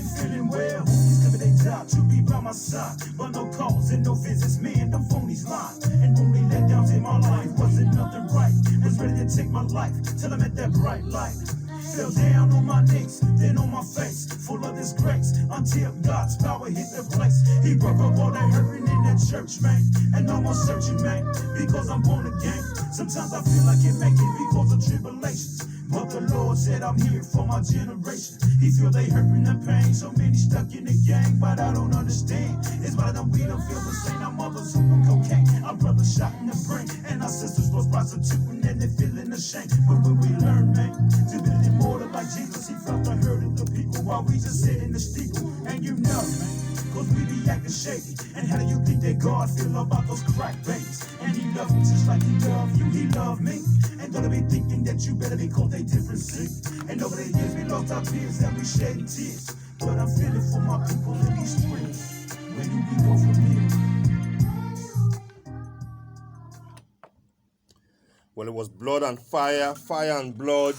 feeling well. Homies cover they job to be by my side, but no calls and no visits. Me and the phonies line, and only let downs in my life wasn't nothing right. Was ready to take my life till I'm at that bright light. Fell down on my knees, then on my face, full of disgrace, until God's power hit the place. He broke up all that hurting in that church, man, and no more searching, man, because I'm born again. Sometimes I feel like it make it because of tribulations, but the Lord said I'm here for my generation. He feel they hurting the pain, so many stuck in the gang, but I don't understand. It's why we don't feel the same. Our mothers who on cocaine, our brothers shot in the brain, and our sisters was prostituting and they feeling ashamed. But when we learn, man, to be the immortal like Jesus, he felt the hurt of the people while we just sit in the steeple. And you know, man, cause we be acting shady. And how do you think that God feel about those crack babies? And he loves me just like he love you, he love me. And don't be thinking that you better be called a different sick. And over the years we lost our peers and we shedding tears. But I'm feeling for my people in these streets. Where do we go from here? Well, it was blood and fire, fire and blood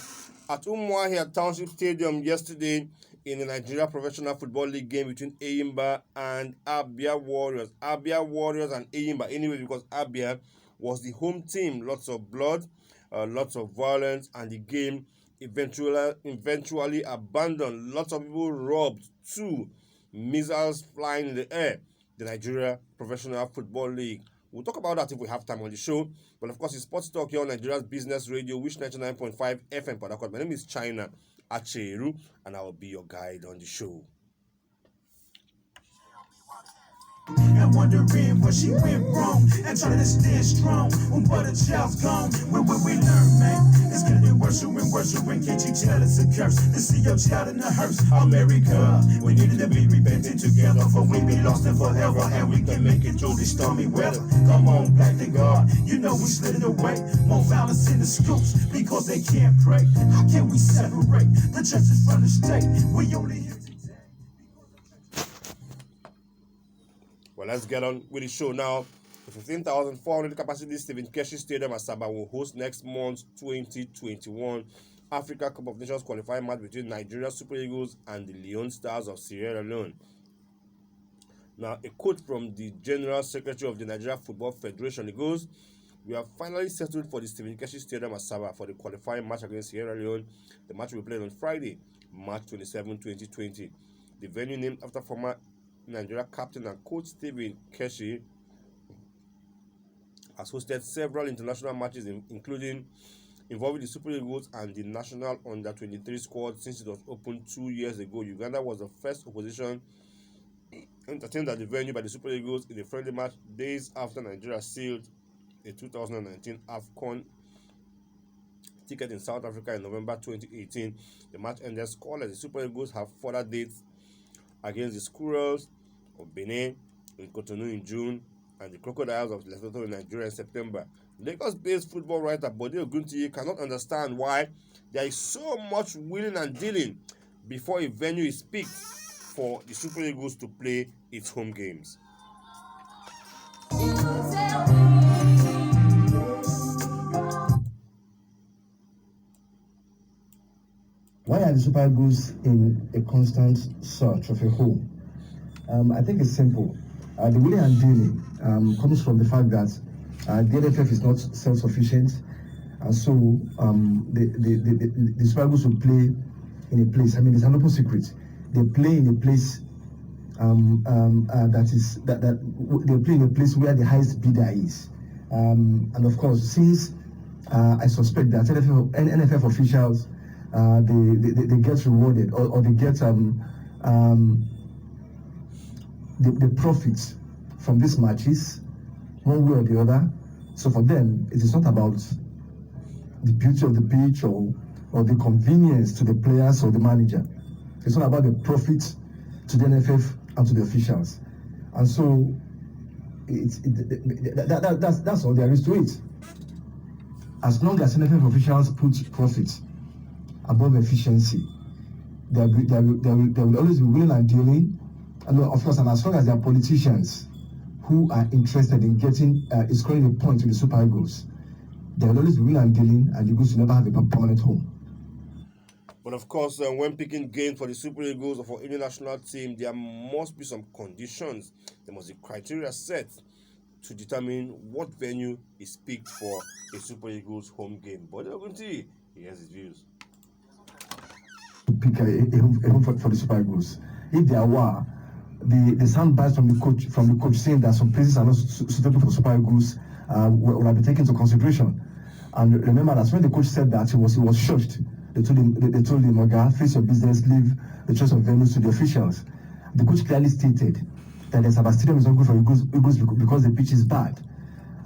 at Umuahia Township Stadium yesterday in the Nigeria Professional Football League game between Eyimba and Abia Warriors. Abia Warriors and Eyimba, anyway, because Abia was the home team. Lots of blood, lots of violence, and the game eventually abandoned. Lots of people robbed. 2 missiles flying in the air. The Nigeria Professional Football League. We'll talk about that if we have time on the show. But of course, it's Sports Talk here on Nigeria's Business Radio, which 99.5 FM Port Harcourt. My name is China Acheru, and I will be your guide on the show. And wondering where she went wrong, and trying to stand strong when a child's gone. When we learn, man, it's getting worse and worse. When can't you tell it's a curse to see your child in the hearse? America, we needed to be repentant together, for we be lost in forever, and we can make it through this stormy weather. Come on, back to God, you know we slid it away. More violence in the schools because they can't pray. How can we separate the churches from the state? We only here today. Well, let's get on with the show now. The 15,400 capacity Stephen Keshi Stadium at Asaba will host next month's 2021 Africa Cup of Nations qualifying match between Nigeria Super Eagles and the Leone Stars of Sierra Leone. Now, a quote from the General Secretary of the Nigeria Football Federation, it goes, "We have finally settled for the Stephen Keshi Stadium at Asaba for the qualifying match against Sierra Leone. The match will be played on Friday, March 27, 2020. The venue, named after former Nigeria captain and coach Stephen Keshi, has hosted several international matches, including involving the Super Eagles and the national under-23 squad since it was opened 2 years ago. Uganda was the first opposition entertained at the venue by the Super Eagles in a friendly match days after Nigeria sealed a 2019 AFCON ticket in South Africa in November 2018. The match ended scoreless. The Super Eagles have further dates against the Squirrels of Benin in Cotonou in June and the Crocodiles of Lesotho in Nigeria in September. Lagos-based football writer Bode Oguntiye cannot understand why there is so much wheeling and dealing before a venue is picked for the Super Eagles to play its home games. Why are the Super Eagles in a constant search of a home? I think it's simple. The wheeling and dealing comes from the fact that the NFF is not self-sufficient, and so the Super Eagles will play in a place. I mean, it's an open secret. They play in a place they play in a place where the highest bidder is, and of course, since I suspect that NFF officials they get rewarded or they get the profits from these matches one way or the other. So for them, it is not about the beauty of the pitch or the convenience to the players or the manager. It's not about the profit to the NFF and to the officials. And so that's all there is to it. As long as NFF officials put profit above efficiency, there will always be willing and dealing. And of course, and as long as there are politicians who are interested in scoring a point with the Super Eagles, there will always be willing and dealing, and the Eagles will never have a permanent home. But of course, when picking games for the Super Eagles or for any national team, there must be some conditions. There must be criteria set to determine what venue is picked for a Super Eagles home game. But he has his views. Pick a home for the Super Eagles. If there were the sound bites from the coach saying that some places are not suitable for Super Eagles will have been taken into consideration. And remember that when the coach said that, he was shocked. They told him, Oga, face your business, leave the choice of venues to the officials. The coach clearly stated that the Sabah Stadium is not good for Eagles because the pitch is bad.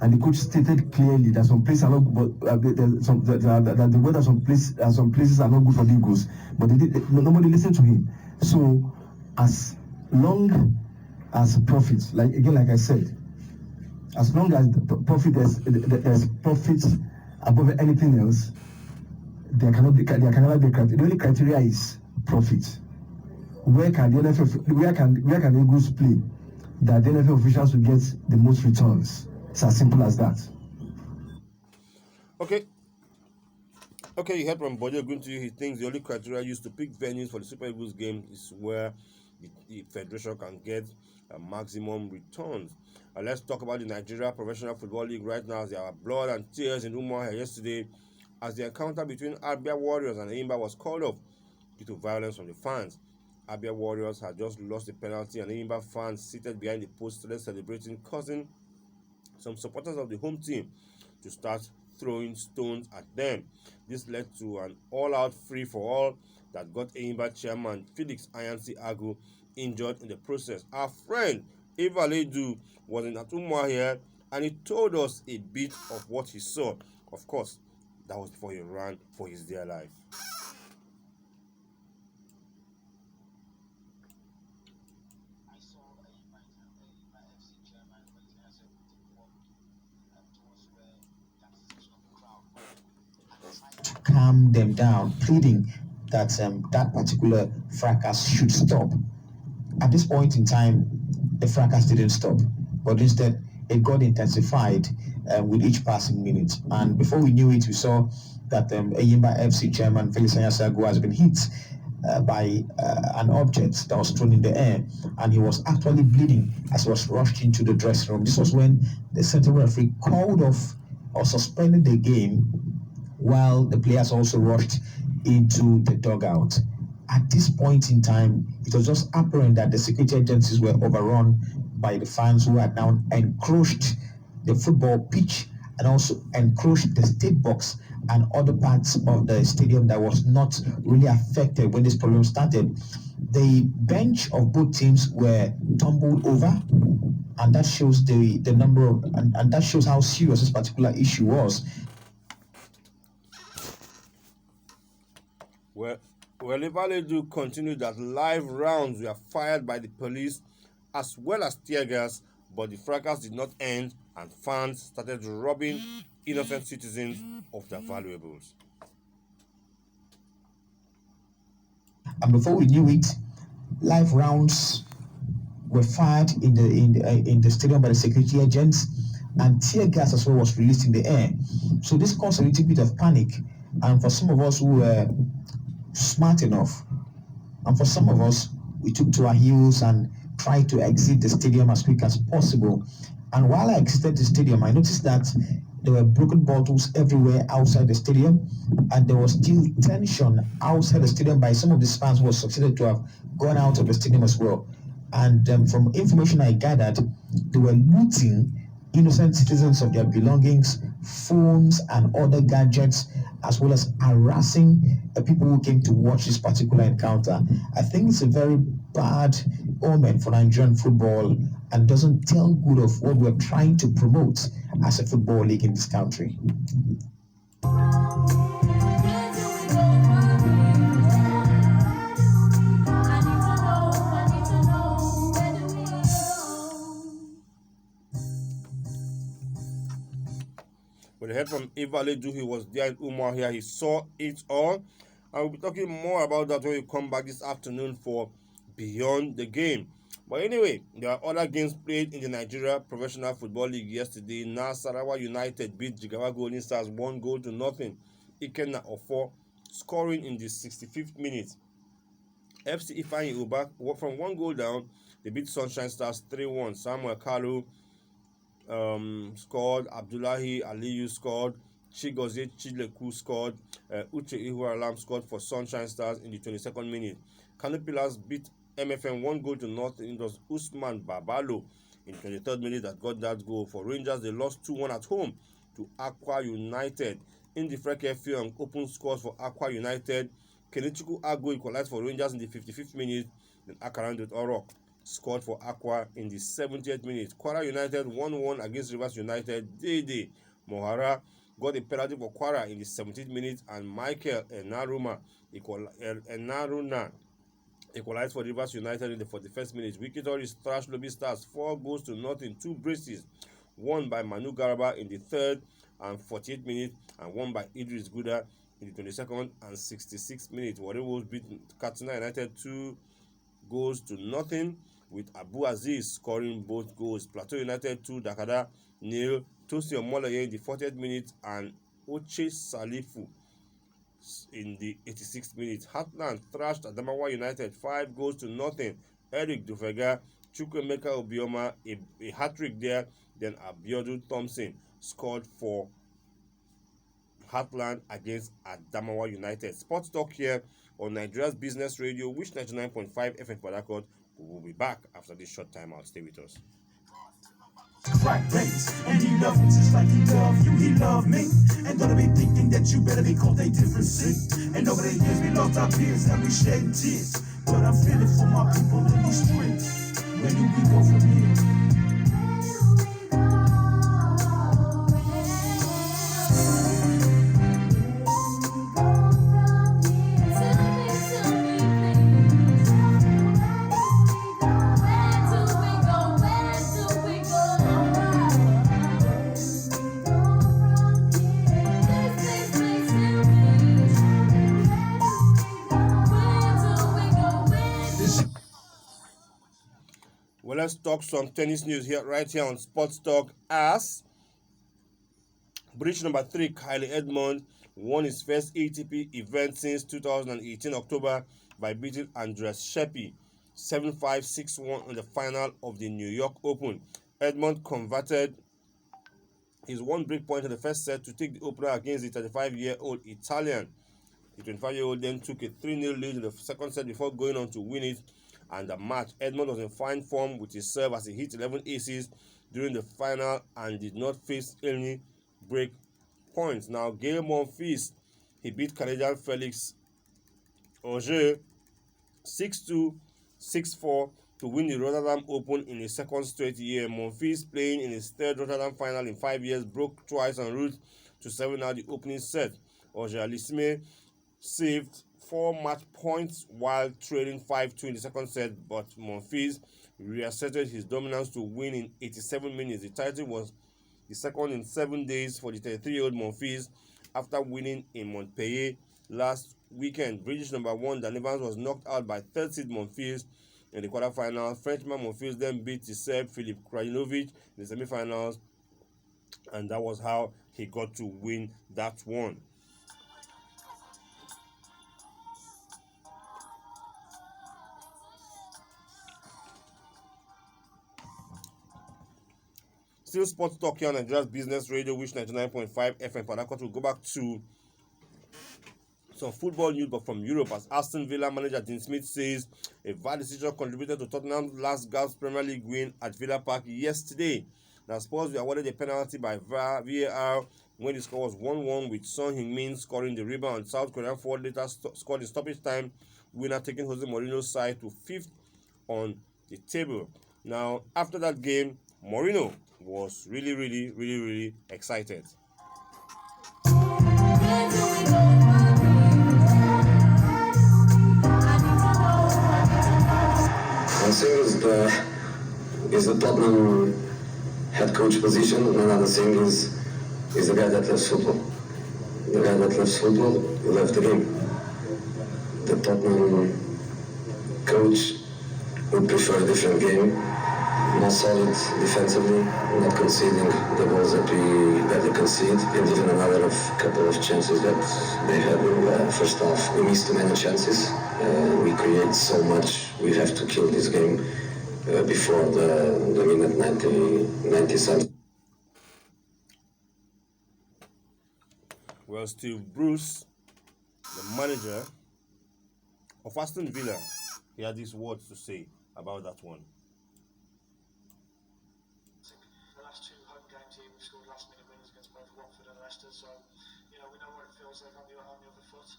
And the coach stated clearly that some places are not, that the weather some places are not good for the Eagles. But nobody listened to him. So, as long as profit, like I said, as long as there's profit above anything else, there can never be criteria. The only criteria is profit. Where can the Eagles play that the NFL officials will get the most returns? It's as simple as that. Okay, you heard from Bode going to you. He thinks the only criteria used to pick venues for the Super Eagles game is where the federation can get maximum returns. Let's talk about the Nigeria Professional Football League right now. There are blood and tears in Umuahia yesterday as the encounter between Abia Warriors and Enyimba was called off due to violence from the fans. Abia Warriors had just lost the penalty and Enyimba fans seated behind the post started celebrating, causing some supporters of the home team to start throwing stones at them. This led to an all-out free-for-all that got Enyimba chairman Felix Ayansi Agu injured in the process. Our friend Eva Ledu was in Atumwa here and he told us a bit of what he saw. Of course, that was before he ran for his dear life. To calm them down, pleading that that particular fracas should stop. At this point in time, the fracas didn't stop, but instead it got intensified with each passing minute. And before we knew it, we saw that Enyimba FC chairman Felix Anyasago has been hit by an object that was thrown in the air, and he was actually bleeding as he was rushed into the dressing room. This was when the central referee called off or suspended the game while the players also rushed into the dugout. At this point in time, it was just apparent that the security agencies were overrun by the fans who had now encroached the football pitch and also encroached the state box and other parts of the stadium that was not really affected when this problem started. The bench of both teams were tumbled over, and that shows the number of and that shows how serious this particular issue was. Well, Ivaledu continued that live rounds were fired by the police as well as tear gas, but the fracas did not end and fans started robbing innocent citizens of their valuables. And before we knew it, live rounds were fired in the stadium by the security agents, and tear gas as well was released in the air. So this caused a little bit of panic, and for some of us who were smart enough, and for some of us, we took to our heels and tried to exit the stadium as quick as possible. And while I exited the stadium, I noticed that there were broken bottles everywhere outside the stadium, and there was still tension outside the stadium by some of the fans who were succeeded to have gone out of the stadium as well. And from information I gathered, they were looting innocent citizens of their belongings, phones, and other gadgets, as well as harassing the people who came to watch this particular encounter. I think it's a very bad omen for Nigerian football and doesn't tell good of what we're trying to promote as a football league in this country. When we heard from Ivaledu, he was there in Umuahia, he saw it all. And we'll be talking more about that when we come back this afternoon for Beyond the Game. But anyway, there are other games played in the Nigeria Professional Football League yesterday. Nasarawa United beat Jigawa Golden Stars 1-0. Ikenna Ofo scoring in the 65th minute. FC Ifeanyi Uba from one goal down, they beat Sunshine Stars 3-1. Samuel Kalu scored, Abdullahi Aliyu scored, Chigozie Chileku scored, Uche Ihualam scored for Sunshine Stars in the 22nd minute. Kano Pillars beat MFM 1-0. It was Usman Babalo in the 23rd minute that got that goal. For Rangers, they lost 2-1 at home to Aqua United. In the Freke Fiong open scores for Aqua United. Kenichukwu Ago equalized for Rangers in the 55th minute. Then Akarandut Orok scored for Aqua in the 70th minute. Kwara United 1-1 against Rivers United. Dede Mohara got a penalty for Kwara in the 17th minute, and Michael Enaruna equalized for Rivers United in the 41st minute. Wikitoris thrashed Lobby Stars 4-0, 2 braces, one by Manu Garba in the 3rd and 48th minute, and one by Idris Guda in the 22nd and 66th minute. Warri Wolves beat Katsina United 2-0, with Abu Aziz scoring both goals. Plateau United 2, Dakada 0. Tosi Omolaye in the 40th minute, and Oche Salifu in the 86th minute. Heartland thrashed Adamawa United 5-0. Eric Dufega, Chukwemeka Obioma, a hat-trick there. Then Abiodun Thompson scored for Heartland against Adamawa United. Sports Talk here on Nigeria's Business Radio, which 99.5 FM for Harcourt. We will be back after this short time out. Stay with us. Crack bass, and he loved him just like he loved you, he loved me. And don't be thinking that you better be called a different sick. And over the years we lost our peers and we shed tears. But I'm feeling for my people in these streets. Where do we go from here? Well, let's talk some tennis news right here on Sports Talk. As British number 3 Kylie Edmond won his first ATP event since 2018 October by beating Andreas Sheppy 7-5, 6-1 in the final of the New York Open. Edmond converted his one break point in the first set to take the opener against the 35-year-old Italian. The 25-year-old then took a 3-0 lead in the second set before going on to win it. And the match, Edmond was in fine form with his serve as he hit 11 aces during the final and did not face any break points. Now, Gael Monfils, he beat Canadian Felix Auger 6-2, 6-4 to win the Rotterdam Open in his second straight year. Monfils, playing in his third Rotterdam final in 5 years, broke twice en route to 7 out the opening set. Auger-Aliassime saved 4 match points while trailing 5-2 in the second set, but Monfils reasserted his dominance to win in 87 minutes. The title was the second in 7 days for the 33-year-old Monfils after winning in Montpellier last weekend. British number 1 Dan Evans was knocked out by third seed Monfils in the quarterfinals. Frenchman Monfils then beat the Serb Filip Krajinovic in the semifinals, and that was how he got to win that one. Still Sports Talk here on Nigeria's Business Radio, which 99.5 FM for Harcourt. We'll go back to some football news, but from Europe, as Aston Villa manager Dean Smith says a VAR decision contributed to Tottenham's last gasp Premier League win at Villa Park yesterday. Now, Spurs were awarded a penalty by VAR when the score was 1-1, with Son Heung-min scoring the rebound. South Korean forward later scored in stoppage time, winner taking Jose Mourinho's side to 5th on the table. Now, after that game, Mourinho was really excited. One thing is the Tottenham head coach position, and another thing is the guy that loves football. The guy that loves football, he left the game. The Tottenham coach would prefer a different game, not solid defensively, not conceding the goals that they concede, and even another couple of chances that they had in the first half. We missed too many chances. We create so much. We have to kill this game before the minute 90 something. Well, Steve Bruce, the manager of Aston Villa, he had these words to say about that one. The last two home games here, we've scored last-minute winners against both Watford and Leicester, so we know what it feels like on the other foot.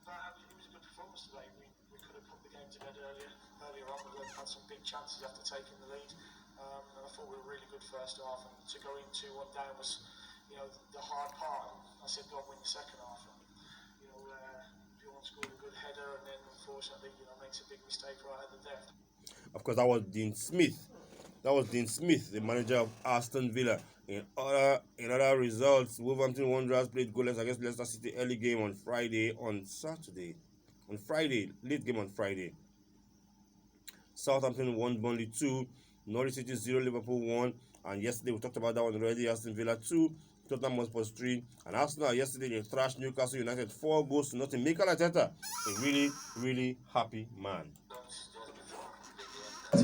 But it was a good performance today. We could have put the game to bed earlier on. We had some big chances after taking the lead, and I thought we were really good first half. And to go in 2-1 down was, the hard part. And I said, God, win the second half. And, Bjorn scored a good header, and then unfortunately, makes a big mistake right at the death. Of course, that was Dean Smith. The manager of Aston Villa. In other results, Wolverhampton Wanderers played goalless against Leicester City late game on Friday. Southampton won Burnley 2, Norwich City 0, Liverpool 1, and yesterday we talked about that one already. Aston Villa 2, Tottenham Hotspur 3, and Arsenal yesterday they thrashed Newcastle United 4-0. Mikel Arteta, a really, really happy man.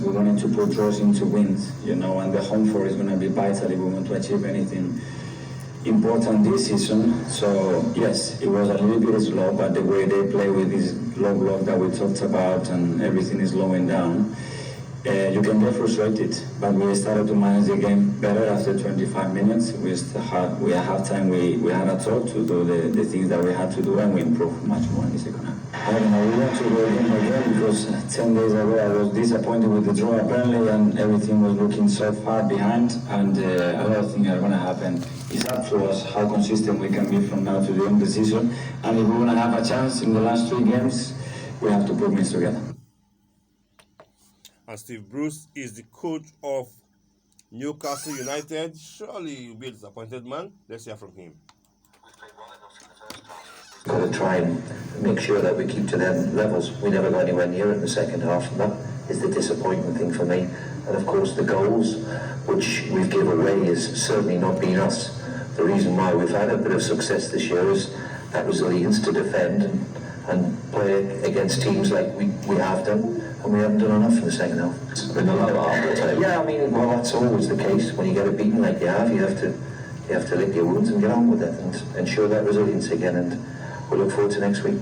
We wanted to put draws into wins, and the home form is going to be vital if we want to achieve anything important this season. So yes, it was a little bit slow, but the way they play with this low block that we talked about and everything is slowing down, you can get frustrated. But we started to manage the game better after 25 minutes. We at halftime we had a thought to do the things that we had to do, and we improved much more in the second half. I don't know, we went to the game again because 10 days ago I was disappointed with the draw apparently, and everything was looking so far behind, and a lot of things are going to happen. It's up to us how consistent we can be from now to the end of the season, and if we want to have a chance in the last 3 games, we have to put wins together. And Steve Bruce is the coach of Newcastle United. Surely you'll be a disappointed man. Let's hear from him. Got to try and make sure that we keep to them levels. We never got anywhere near it in the second half, and that is the disappointing thing for me. And of course the goals which we've given away is certainly not been us. The reason why we've had a bit of success this year is that resilience to defend and play against teams like we have done, and we haven't done enough in the second half. It's been a lot of the time. Yeah, I mean, well, that's always the case. When you get it beaten like you have to lick your wounds and get on with it and show that resilience again, and we'll look forward to next week.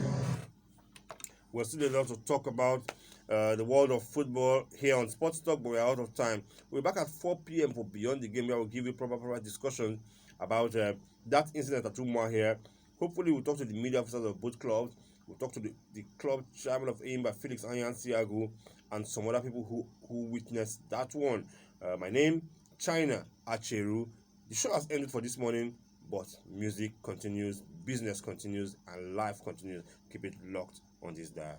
We're still allowed to talk about the world of football here on Sports Talk, but we're out of time. We're back at 4 p.m. for Beyond the Game, where we'll give you proper discussion about that incident at Umar here. Hopefully, we'll talk to the media officers of both clubs. We'll talk to the club chairman of AIM by Felix Anyan Siago and some other people who witnessed that one. My name, China Acheru. The show has ended for this morning, but music continues, business continues, and life continues. Keep it locked on this dial.